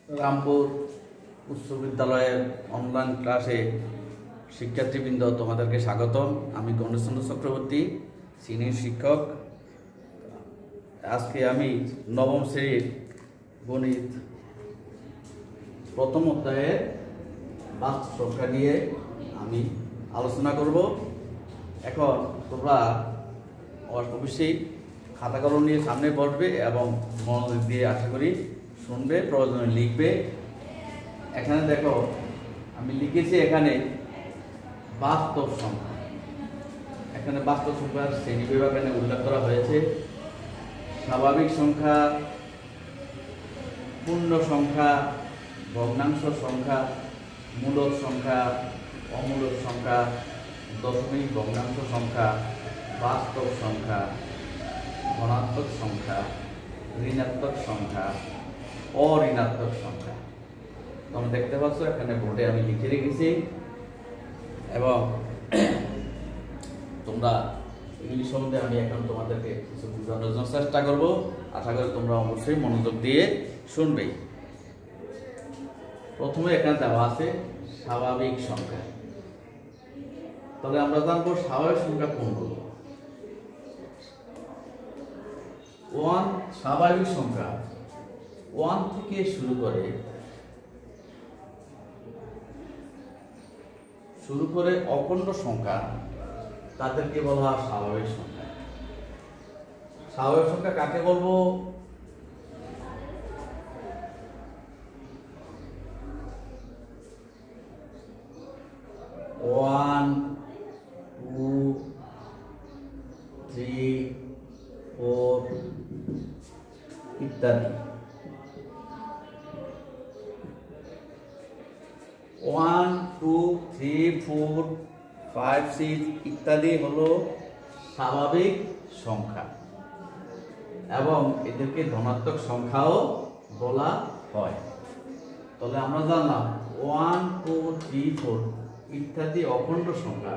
রামপুর উচ্চ বিদ্যালয়ের অনলাইন ক্লাসে শিক্ষার্থীবৃন্দ তোমাদেরকে স্বাগতম। আমি গণেশচন্দ্র চক্রবর্তী, সিনিয়র শিক্ষক। আজকে আমি নবম শ্রেণীর গণিত প্রথম অধ্যায়ের বাস্তব সংখ্যা নিয়ে আমি আলোচনা করব। এখন তোমরা অবশ্যই খাতা কলম নিয়ে সামনে বসবে এবং মনোযোগ দিয়ে আশা করি শুনবে, প্রয়োজনে লিখবে। এখানে দেখো আমি লিখেছি এখানে বাস্তব সংখ্যা। এখানে বাস্তব সংখ্যার শ্রেণীবিভাগ এখানে উল্লেখ করা হয়েছে। স্বাভাবিক সংখ্যা, পূর্ণ সংখ্যা, ভগ্নাংশ সংখ্যা, মূলদ সংখ্যা, অমূলদ সংখ্যা, দশমিক ভগ্নাংশ সংখ্যা, বাস্তব সংখ্যা, ধনাত্মক সংখ্যা, ঋণাত্মক সংখ্যা, অঋণাত্মক সংখ্যা। তোমরা দেখতে পাচ্ছ এখানে বোর্ডে আমি লিখে রেখেছি এবং তোমরা এগুলি সম্বন্ধে আমি এখন তোমাদেরকে কিছু বোঝানোর জন্য চেষ্টা করব। আশা করি তোমরা অবশ্যই মনোযোগ দিয়ে শুনবে। প্রথমে এখানে দেওয়া আছে স্বাভাবিক সংখ্যা। তবে আমরা জানবো স্বাভাবিক সংখ্যা কোনগুলো। স্বাভাবিক সংখ্যা 1 থেকে শুরু করে অখণ্ড সংখ্যা, তাদেরকে বলা হয় স্বাভাবিক সংখ্যা। স্বাভাবিক সংখ্যা কাকে বলবো? ওয়ান, 2, 3, 4 ইত্যাদি। 1, 2, 3, 4, 5, 6 ইত্যাদি হলো স্বাভাবিক সংখ্যা এবং এদেরকে ধনাত্মক সংখ্যাও বলা হয়। তাহলে আমরা জানলাম 1, 2, 3, 4 ইত্যাদি অখণ্ড সংখ্যা,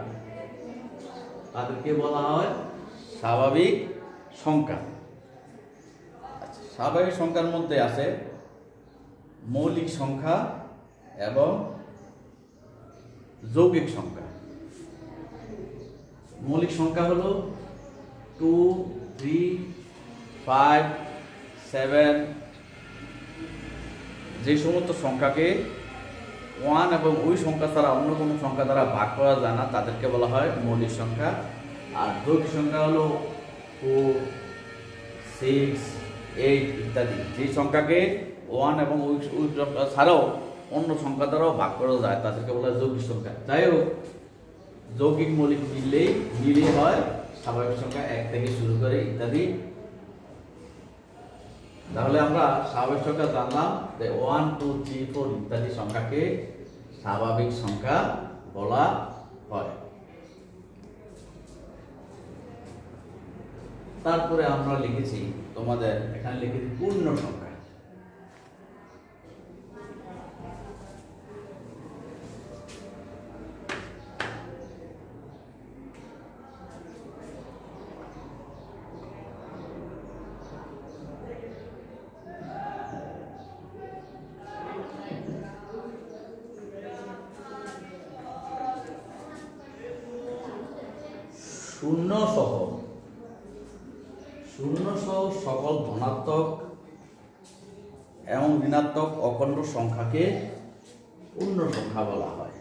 তাদেরকে বলা হয় স্বাভাবিক সংখ্যা। আচ্ছা, স্বাভাবিক সংখ্যার মধ্যে আছে মৌলিক সংখ্যা এবং যৌগিক সংখ্যা। মৌলিক সংখ্যা হলো 2, 3, 5, 7। যে সমস্ত সংখ্যাকে 1 এবং ওই সংখ্যা ছাড়া অন্য কোনো সংখ্যা দ্বারা ভাগ করা যায় না, তাদেরকে বলা হয় মৌলিক সংখ্যা। আর যৌগিক সংখ্যা হলো 4, 6, 8 ইত্যাদি। যে সংখ্যাকে 1 এবং ওই সংখ্যা ছাড়াও অন্য সংখ্যা দ্বারাও ভাগ করা যায়, তাদেরকে বলা হয় যৌগিক সংখ্যা। যাই হোক, যৌগিক মৌলিক মিলিয়ে হয় স্বাভাবিক সংখ্যা 1 থেকে শুরু করে ইত্যাদি। তাহলে আমরা স্বাভাবিক সংখ্যা জানলাম যে 1, 2, 3, 4 ইত্যাদি সংখ্যাকে স্বাভাবিক সংখ্যা বলা হয়। তারপরে আমরা লিখেছি, তোমাদের এখানে লিখেছি পূর্ণ সংখ্যা। শূন্য সহ সকল ধনাত্মক এবং ঋণাত্মক অখণ্ড সংখ্যাকে পূর্ণ সংখ্যা বলা হয়।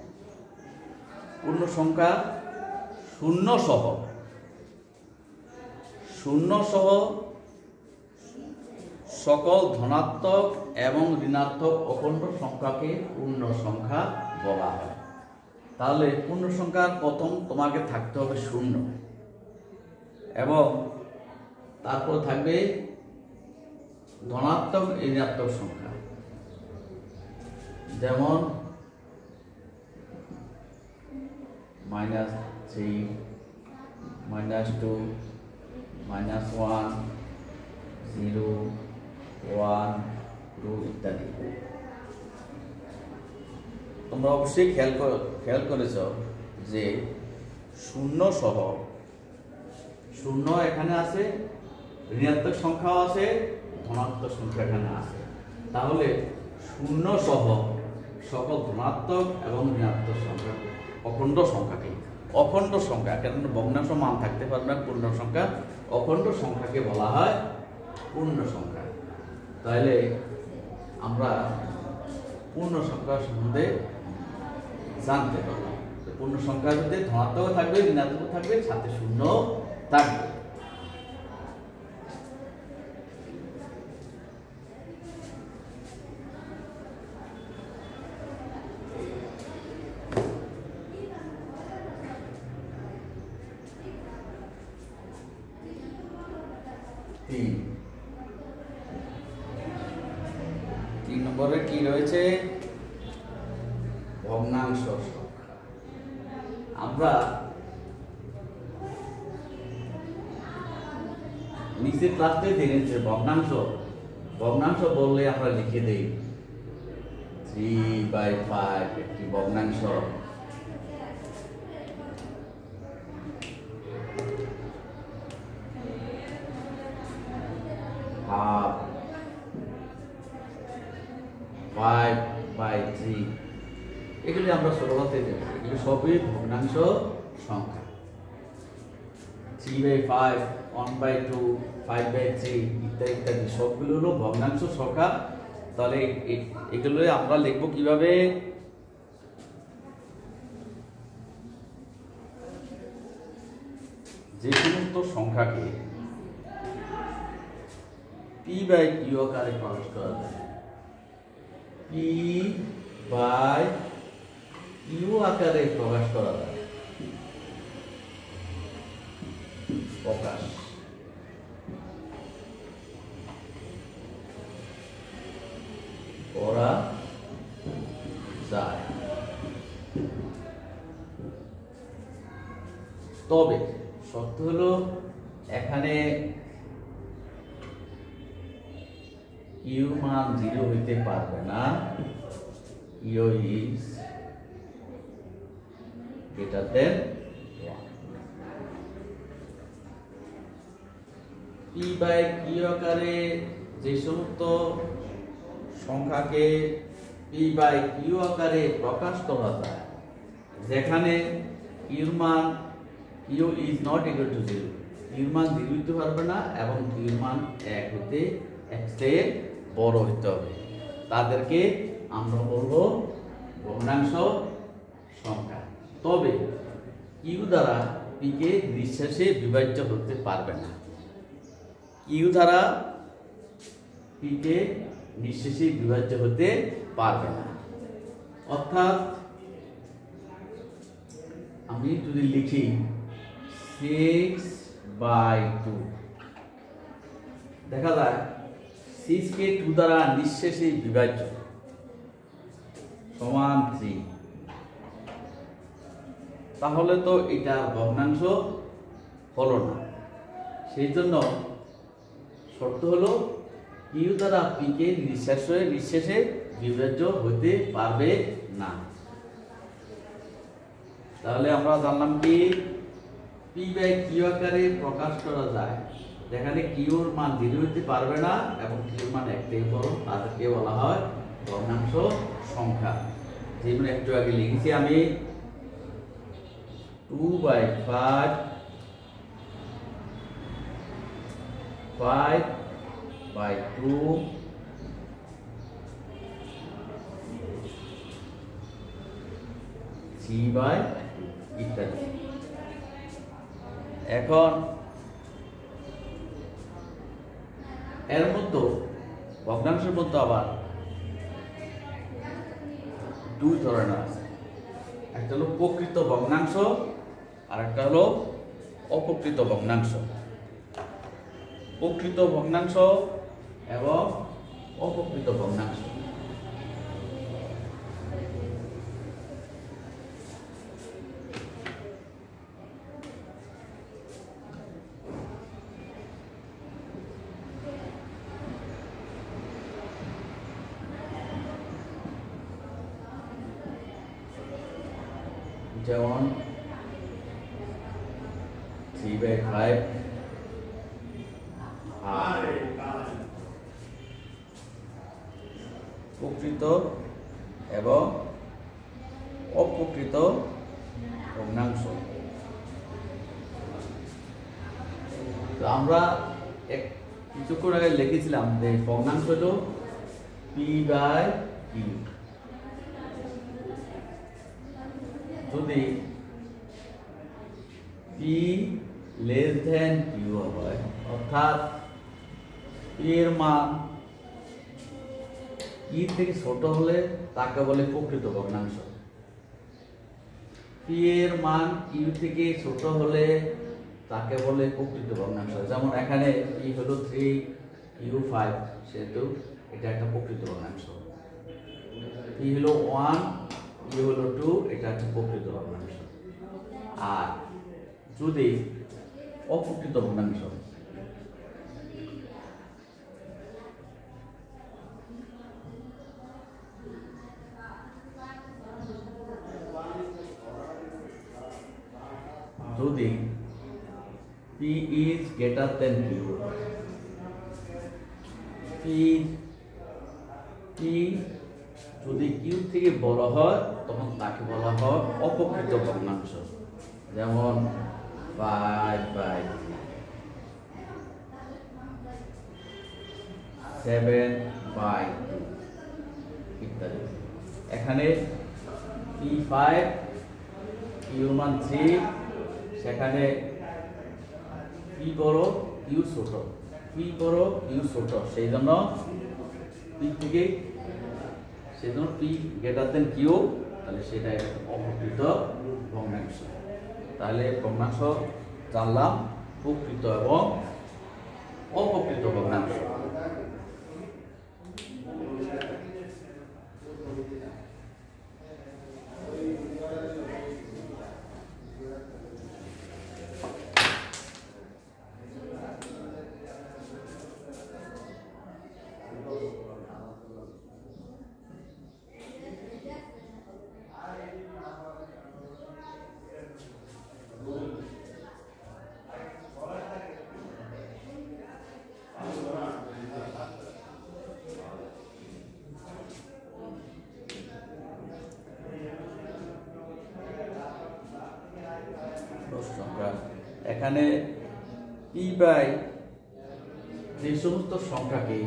পূর্ণ সংখ্যা শূন্য সহ সকল ধনাত্মক এবং ঋণাত্মক অখণ্ড সংখ্যাকে পূর্ণ সংখ্যা বলা হয়। তাহলে পূর্ণ সংখ্যার প্রথম তোমাকে থাকতে হবে শূন্য এবং তারপর থাকবে ধনাত্মক ঋণাত্মক সংখ্যা, যেমন -3, -2, -1, 0, 1, 2 ইত্যাদি। তোমরা অবশ্যই খেয়াল করেছ যে শূন্য সহ শূন্য এখানে আছে, ঋণাত্মক সংখ্যাও আছে, ধনাত্মক সংখ্যা এখানে আছে। তাহলে শূন্য সহ সকল ধনাত্মক এবং ঋণাত্মক সংখ্যা অখণ্ড সংখ্যাকে, অখণ্ড সংখ্যা, কারণ ভগ্নাংশ মান থাকতে পারবে না, পূর্ণ সংখ্যা, অখণ্ড সংখ্যাকে বলা হয় পূর্ণ সংখ্যা। তাহলে আমরা পূর্ণ সংখ্যা সম্বন্ধে জানতে পারবো। পূর্ণ সংখ্যার মধ্যে ধনাত্মক থাকবে, ঋণাত্মক থাকবে, সাথে শূন্য থাকবে। তিন নম্বরে কি রয়েছে? ভগ্নাংশ সংখ্যা। আমরা নিচের ক্লাসে জেনেছি ভগ্নাংশ, ভগ্নাংশ বললে আমরা লিখে দেই 3/5 একটি ভগ্নাংশ, half 5/3, এগুলি আমরা ছোটখাতে দেব। এগুলি সবই ভগ্নাংশ সংখ্যা। 3/5, 1/2, 5/3 ইত্যাদি ইত্যাদি সবগুলো হলো ভগ্নাংশ সংখ্যা। তাহলে এগুলো আমরা লিখব কিভাবে? যে সমস্ত সংখ্যাকে p/q আকারে প্রকাশ করা যায়, p/q আকারে প্রকাশ করা যায়, প্রকাশ করা যায়, তবে শর্ত হলো এখানে কিউ মান 0 হইতে পারবে না, Q is greater than 1। p/q আকারে যে সমস্ত সংখ্যাকে p/q আকারে প্রকাশ করা যায়, যেখানে কিউর মান Q is not equal to 0, কিউর মান 0 হইতে পারবে না এবং কিউর মান 1 হইতে 1 চেয়ে বড় হইতে হবে, তাদেরকে আমরা বলবো ভগ্নাংশ সংখ্যা। তবে কিউ দ্বারা পি কে নিঃশেষে বিভাজ্য করতে পারবে না, কিউ দ্বারা পি কে নিঃশেষে বিভাজ্য হতে পারবে না। অর্থাৎ আমি যদি লিখি 6/2, দেখা যায় 6 কে 2 দ্বারা নিঃশেষে বিভাজ্য সমান 3, তাহলে তো এটা ভগ্নাংশ হলো না। সেই জন্য শর্ত হলো কিউ দ্বারা পি কে নিঃশেষে বিভাজ্য হতে পারবে না। তাহলে আমরা জানলাম কি p/q আকারে প্রকাশ করা যায়, যেখানে কিউর মান 0 হতে পারবে না এবং কিউর মান 1 থেকে বড়, তাদেরকে বলা হয় ভগ্নাংশ সংখ্যা। যেমন একটু আগে লিখেছি আমি 2/5, 5/2, 3/, ইত্যাদি। এখন এর মধ্যে ভগ্নাংশের মধ্যে আবার দুই ধরনের আছে, একটা হলো প্রকৃত ভগ্নাংশ আর একটা হলো অপ্রকৃত ভগ্নাংশ। প্রকৃত ভগ্নাংশ এবং অপ্রকৃত ভগ্নাংশ। যেমন 3/5 4/3 প্রকৃত এবং অপ্রকৃত ভগ্নাংশ। তো আমরা কিছুক্ষণ আগে লিখেছিলাম যে ভগ্নাংশ হলো P/Q। যদি P less than Q হয়, অর্থাৎ P এর মান Q থেকে ছোট হলে তাকে বলে প্রকৃত ভগ্নাংশ। P এর মান Q থেকে ছোট হলে তাকে বলে প্রকৃত ভগ্নাংশ। যেমন এখানে P হলো 3, Q 5, সেহেতু এটা একটা প্রকৃত ভগ্নাংশ। P হলো 1, Q হলো 2, এটা একটা প্রকৃত ভগ্নাংশ। আর যদি অপ্রকৃত ভগ্নাংশ, যদি P is greater than Q, P যদি Q থেকে বড় হয় তখন তাকে বলা হয় অপ্রকৃত ভগ্নাংশ। যেমন 5/7/2 ইত্যাদি। এখানে P5 Q মান 3, সেখানে P বড় Q ছোট, P বড় Q ছোট, সেই জন্য P greater than Q, তাহলে সেটা একটা অপ্রকৃত ভগ্নাংশ। তাহলে ভগ্নাংশ জানলাম প্রকৃত এবং অপ্রকৃত ভগ্নাংশ। এখানে P/Q যে সমস্ত সংখ্যাকে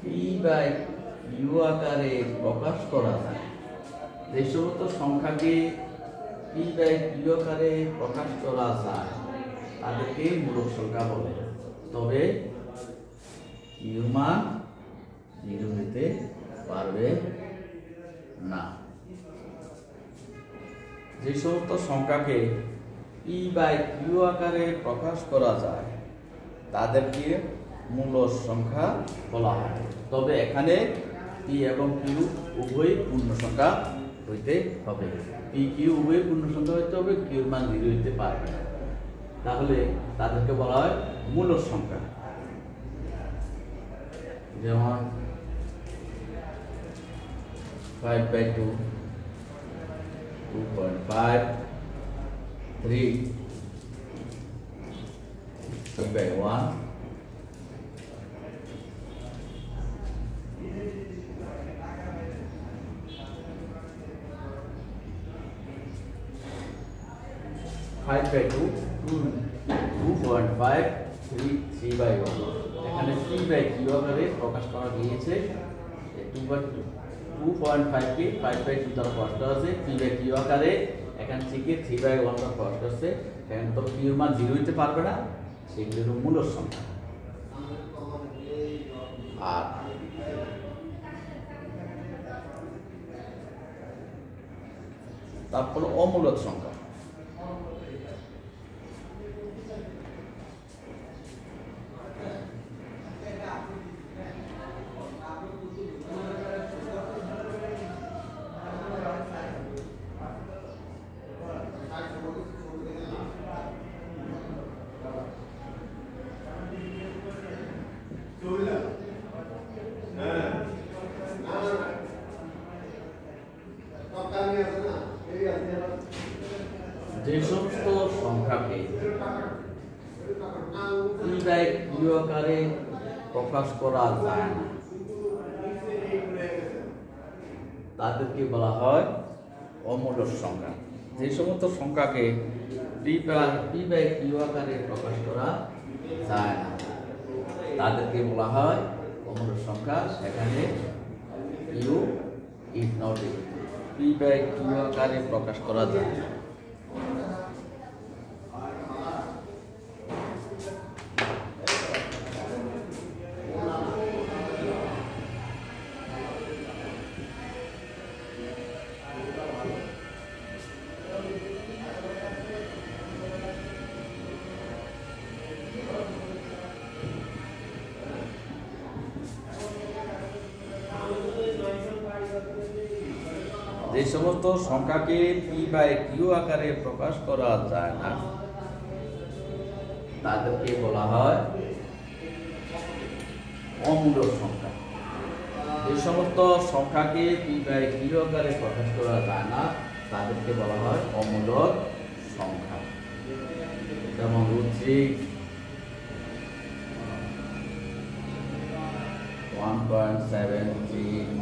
P/Q আকারে প্রকাশ করা যায়, যে সমস্ত সংখ্যাকে P/Q আকারে প্রকাশ করা যায় তাদেরকে মূলক সংখ্যা বলে। তবে Q মান 0 হতে পারবে না। যে সমস্ত সংখ্যাকে P/Q আকারে প্রকাশ করা যায় তাদেরকে মূলক সংখ্যা বলা হয়। তবে এখানে P এবং Q উভয় পূর্ণ সংখ্যা হইতে হবে। P/Q উভয় পূর্ণ সংখ্যা হইতে হবে, Q এর মান 0 হইতে পারবে না, তাহলে তাদেরকে বলা হয় মূলক সংখ্যা। যেমন 5/2, 2.5, 3, 3/1, 5/2, 2.5, 3, 3/1। এখানে P/Q আকারে প্রকাশ করা গিয়েছে। 2.5 কে 5/2 দ্বারা প্রকাশ আছে, P/Q আকারে এখান থেকে 3/1 দ্বারা প্রকাশ আছে। এখানে তো Q এর মান 0 হইতে পারবে না, সেগুলো হলো মূলক সংখ্যা। আর তারপর অমূলক সংখ্যা। যে সমস্ত সংখ্যাকে P/Q আকারে প্রকাশ করা যায় না তাদেরকে বলা হয় অমূলদ সংখ্যা। যে সমস্ত সংখ্যাকে পি বাই কিউ আকারে প্রকাশ করা যায় না তাদেরকে বলা হয় অমূলদ সংখ্যা। সেখানে Q is not equal P by Q আকারে প্রকাশ করা যায় না। যে সমস্ত সংখ্যাকে পি বাই কিউ আকারে প্রকাশ করা যায় না তাদেরকে বলা হয় অমূলদ সংখ্যা। যে সমস্ত সংখ্যাকে পি বাই কিউ আকারে প্রকাশ করা যায় না তাদেরকে বলা হয় অমূলদ সংখ্যা। যেমন √3 1.732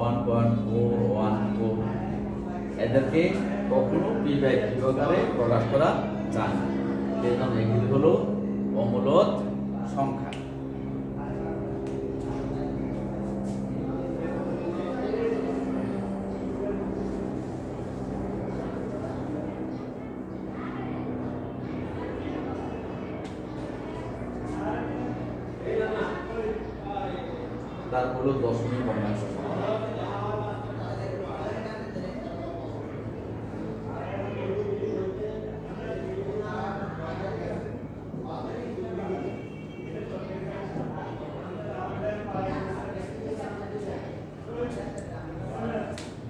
1.414 এদেরকে কখনো পি বাই কিউ আকারে প্রকাশ করা যায় না। এজন্য এগুলি হলো অমূলদ সংখ্যা। তার হলো দশমিক ভগ্নাংশ সংখ্যা।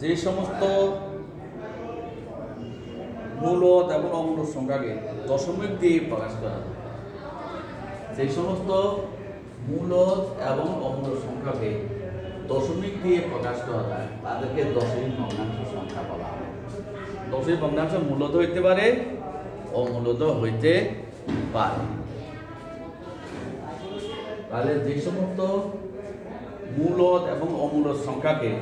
যে সমস্ত মূলদ এবং অমূলদ সংখ্যাকে দশমিক দিয়ে প্রকাশ করা যায়, যে সমস্ত মূলদ এবং অমূলদ সংখ্যাকে দশমিক দিয়ে প্রকাশ করা যায় তাদেরকে দশমিক ভগ্নাংশ সংখ্যা বলা হয়। দশমিক ভগ্নাংশ মূলদ হইতে পারে, অমূলদ হইতে পারে। তাহলে যে সমস্ত মূলদ এবং অমূলদ সংখ্যাকে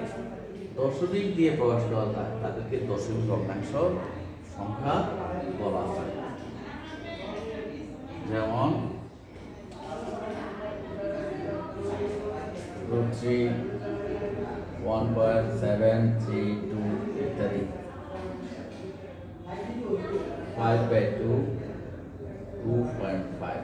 দশমিক দিয়ে প্রকাশ করা যায় তাদেরকে দশমিক ভগ্নাংশ সংখ্যা বলা হয়। যেমন √3 1.732 ইত্যাদি, 5/2 2.5।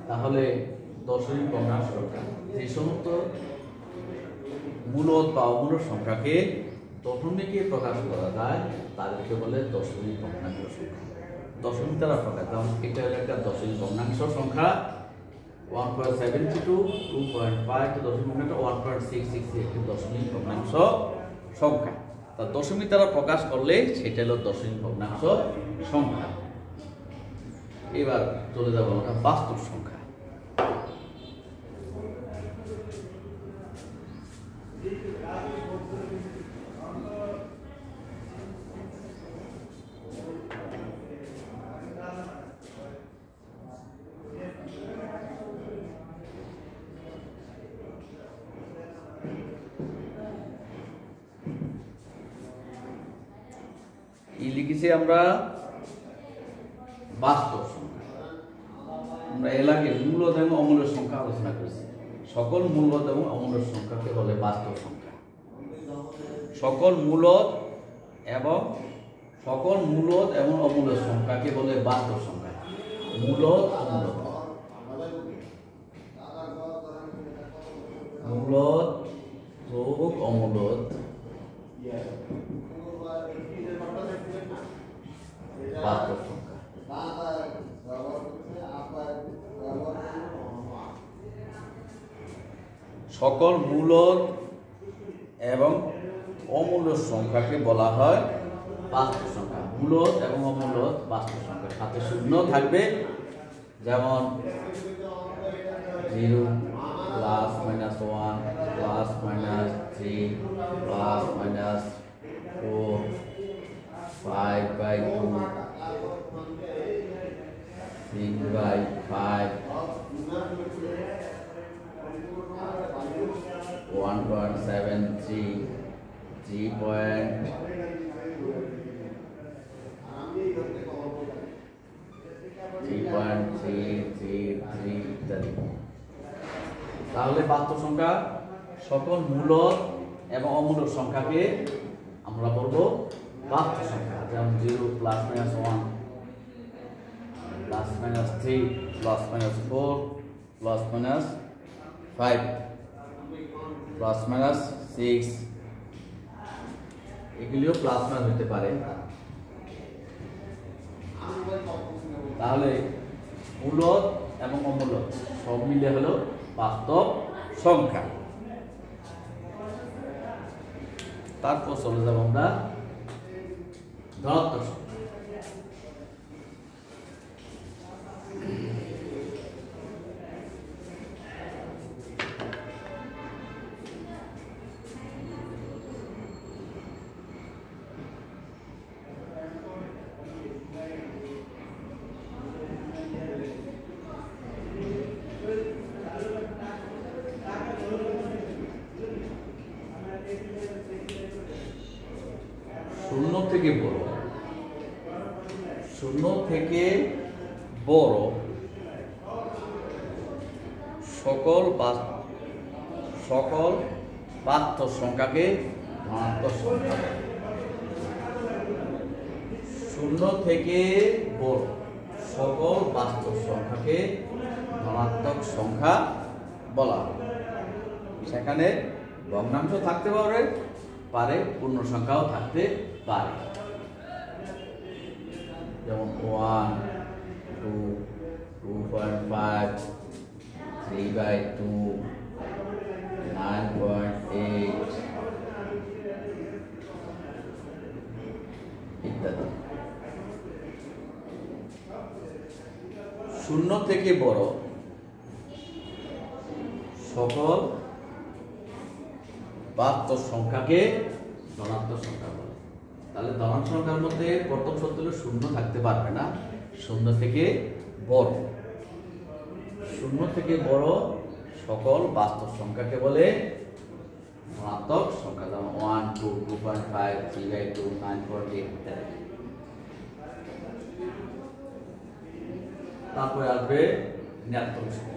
তাহলে দশমিক ভগ্নাংশ সংখ্যা যে সমস্ত মূলদ বা অমূলদ সংখ্যাকে দশমিকে প্রকাশ করা যায় তাদেরকে বলে দশমিক ভগ্নাংশ সংখ্যা। দশমিক দ্বারা প্রকাশ, যেমন এটা হলো একটা দশমিক ভগ্নাংশ সংখ্যা 1.72 2.5 দশমিক ভগ্নাংশ 1.663 একটি দশমিক ভগ্নাংশ সংখ্যা। তা দশমিক দ্বারা প্রকাশ করলে সেটা হলো দশমিক ভগ্নাংশ সংখ্যা। এবার চলে যাবো আমরা বাস্তব সংখ্যা। লিখেছি আমরা বাস্তব সংখ্যা। আমরা এর আগে মূলদ এবং অমূলদ সংখ্যা আলোচনা করেছি। সকল মূলদ এবং অমূলদ সংখ্যাকে বলে বাস্তব সংখ্যা। সকল মূলদ এবং অমূলদ সংখ্যাকে বলে বাস্তব সংখ্যা। মূলদ অমূলদ, মূলদ যোগ অমূলদ বাস্তব সংখ্যা। সকল মূলদ এবং অমূল্য সংখ্যাকে বলা হয় বাস্তব সংখ্যা। মূলদ এবং অমূলদ বাস্তব সংখ্যা, সাথে শূন্য থাকবে, যেমন 0 plus minus 1 plus minus 3 plus minus 4 5/2 6/5 1.73 3.333 ইত্যাদি। তাহলে বাস্তব সংখ্যা সকল মূলদ এবং অমূলদ সংখ্যাকে আমরা বলবো বাস্তব সংখ্যা, যেমন 0 plus minus 1 plus minus 3 plus minus 4 plus minus 5 plus minus 6, এগুলিও প্লাস মাইনাস হতে পারে। তাহলে মূলদ এবং অমূলদ সব মিলে হলো বাস্তব সংখ্যা। তারপর চলে যাব আমরা ধনাত্মক সংখ্যা। শূন্য থেকে বড়, শূন্য থেকে বড় সকল বাস্তব সংখ্যাকে ধনাত্মক সংখ্যা। শূন্য থেকে বড় সকল বাস্তব সংখ্যাকে ধনাত্মক সংখ্যা বলা হয়। সেখানে ভগ্নাংশ থাকতে পারে, পূর্ণ সংখ্যাও থাকতে পারে, যেমন 1 2 2.5 3/2 9.8 ইত্যাদি। শূন্য থেকে বড় সকল বাস্তব সংখ্যাকে ধনাত্মক সংখ্যা বলে। তাহলে ধনাত্মক সংখ্যার মধ্যে প্রথম শর্ত হলো শূন্য থাকতে পারবে না। শূন্য থেকে বড়, শূন্য থেকে বড় সকল বাস্তব সংখ্যাকে বলে ধনাত্মক সংখ্যা, যেমন 1 2 2.5 3/2 9.8 ইত্যাদি। তারপরে আসবে ঋণাত্মক সংখ্যা।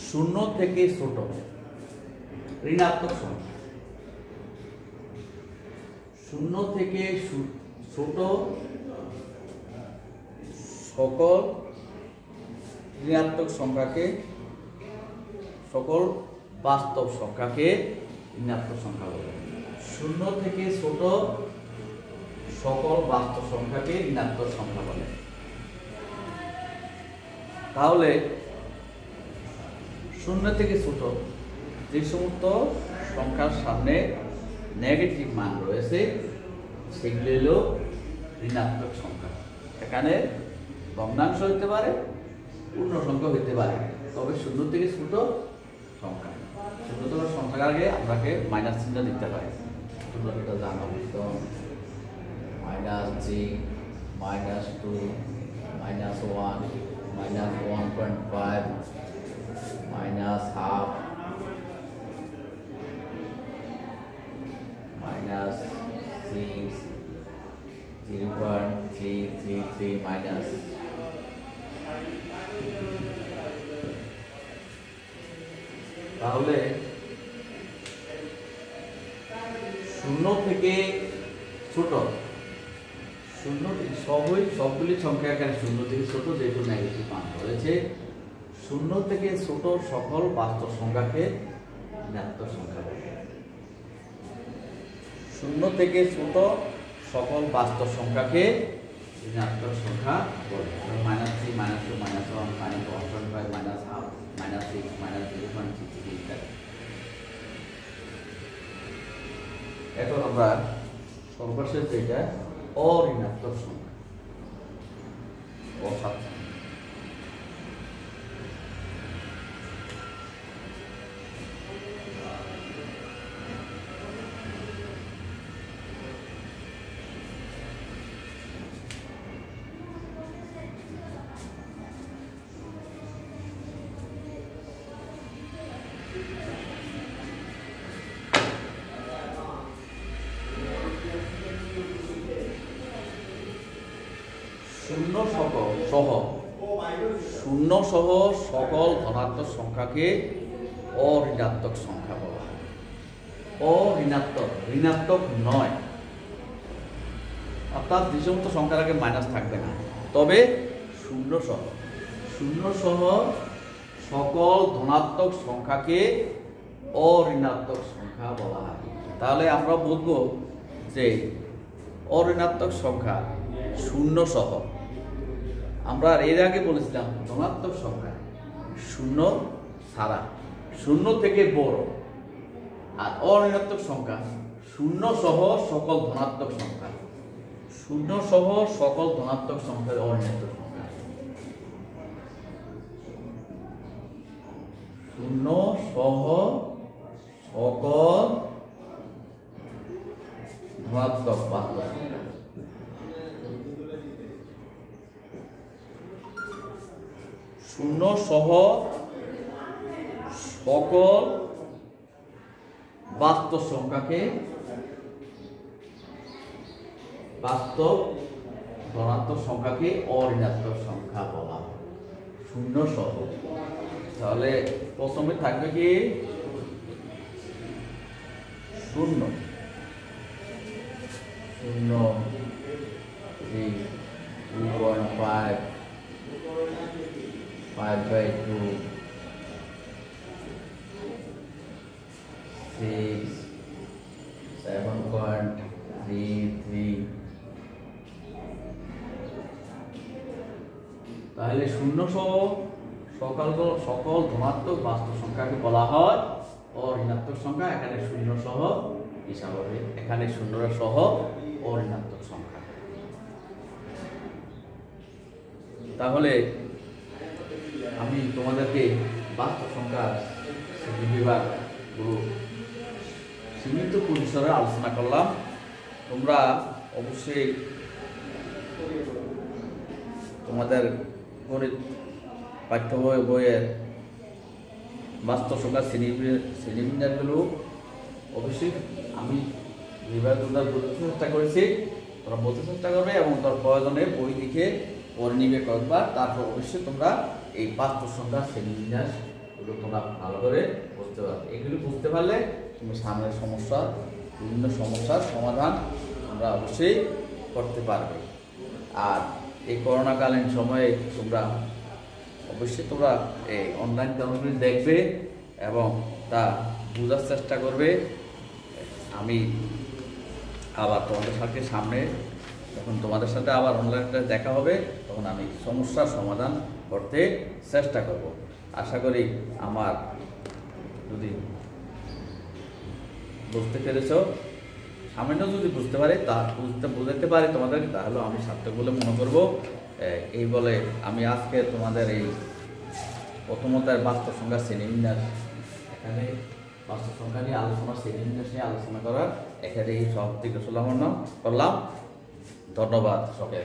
শূন্য থেকে ছোট ঋণাত্মক সংখ্যা। শূন্য থেকে ছোট সকল ঋণাত্মক সংখ্যাকে, সকল বাস্তব সংখ্যাকে ঋণাত্মক সংখ্যা বলে। শূন্য থেকে ছোট সকল বাস্তব সংখ্যাকে ঋণাত্মক সংখ্যা বলে। তাহলে শূন্য থেকে ছোট যে সমস্ত সংখ্যার সামনে নেগেটিভ মান রয়েছে সেগুলি হলো ঋণাত্মক সংখ্যা। এখানে ভগ্নাংশ হতে পারে, পূর্ণ সংখ্যা হতে পারে, তবে শূন্য থেকে ছোট সংখ্যা। ছোটতম সংখ্যার আগে আপনাকে মাইনাস চিহ্ন দিতে হয়, তোমরা এটা জানো। তো -3 -2 -1 -1.5 -half -6 0.333 minus তাহলে শূন্য থেকে ছোট, শূন্য সবগুলি সংখ্যা এখানে শূন্য থেকে ছোট, যেহেতু নেগেটিভ মান রয়েছে। শূন্য থেকে ছোট সকল বাস্তব সংখ্যাকে ঋণাত্মক সংখ্যা বলে। শূন্য থেকে ছোট সকল বাস্তব সংখ্যাকে ঋণাত্মক সংখ্যা বলে। -3, -2, -1, -1.5, -half, -6, -0.6 ইত্যাদি। এখন আমরা সর্বশেষ যেটা অঋণাত্মক সংখ্যা, অসাত সংখ্যা। শূন্য সহ সকল ধনাত্মক সংখ্যাকে অঋণাত্মক সংখ্যা বলা হয়। অঋণাত্মক, ঋণাত্মক নয়, অর্থাৎ যে সমস্ত সংখ্যার আগে মাইনাস থাকবে না, তবে শূন্য সহ সকল ধনাত্মক সংখ্যাকে অঋণাত্মক সংখ্যা বলা হয়। তাহলে আমরা বলবো যে অঋণাত্মক সংখ্যা শূন্য সহ, আমরা এর আগে বলেছিলাম ধনাত্মক সংখ্যা শূন্য ছাড়া, শূন্য থেকে বড়, আর অঋণাত্মক সংখ্যা শূন্য সহ সকল ধনাত্মক সংখ্যা, শূন্য সহ সকল ধনাত্মক সংখ্যার অঋণাত্মক সংখ্যা। শূন্য সহ সকল ধনাত্মক বাস্তব সংখ্যা, শূন্য সহ সকল বাস্তব সংখ্যাকে বাস্তব ধনাত্মক সংখ্যাকে অঋণাত্মক সংখ্যা বলা হয়, শূন্য সহ। তাহলে প্রথমে থাকবে কি শূন্য, 3, 2.5, 5/2, 6, 7.33। তাহলে শূন্য সহ সকল ধনাত্মক বাস্তব সংখ্যাকে বলা হয় অঋণাত্মক সংখ্যা। এখানে শূন্য সহ হিসাব হবে, এখানে শূন্য সহ অঋণাত্মক সংখ্যা। তাহলে আমি তোমাদেরকে বাস্তব সংখ্যার বিভাগগুলো সীমিত পরিসরে আলোচনা করলাম। তোমরা অবশ্যই তোমাদের গণিত পাঠ্য বইয়ের বাস্তব সংখ্যার শ্রেণীবিন্যাসগুলো অবশ্যই আমি বিভাগগুলো বলতে চেষ্টা করেছি, তোমরা বলতে চেষ্টা করবে এবং তার প্রয়োজনে বই লিখে পরে নিবে কয়েকবার। তারপর অবশ্যই তোমরা এই বাস্তব সংখ্যার শ্রেণীবিন্যাসগুলো তোমরা ভালো করে বুঝতে পারবে। এগুলো বুঝতে পারলে তুমি সামনের বিভিন্ন সমস্যার সমাধান তোমরা অবশ্যই করতে পারবে। আর এই করোনাকালীন সময়ে তোমরা অবশ্যই এই অনলাইন ক্লাসগুলি দেখবে এবং তা বোঝার চেষ্টা করবে। আমি আবার তোমাদের সাথে সামনে যখন তোমাদের সাথে আবার অনলাইনে দেখা হবে, তখন আমি সমস্যার সমাধান করতে চেষ্টা করব। আশা করি আমার যদি বুঝতে পেরেছ, সামান্য যদি বুঝতে পারি, বুঝাতে পারি তোমাদেরকে, তাহলে আমি সার্থক বলে মনে করব। এই বলে আমি আজকে তোমাদের এই প্রথমতার বাস্তব সংখ্যার শ্রেণীবিন্যাস, এখানে বাস্তব সংখ্যা নিয়ে আলোচনা, শ্রেণীবিন্যাস নিয়ে আলোচনা করার এখানে এই সব থেকে করলাম। ধন্যবাদ সকলকে।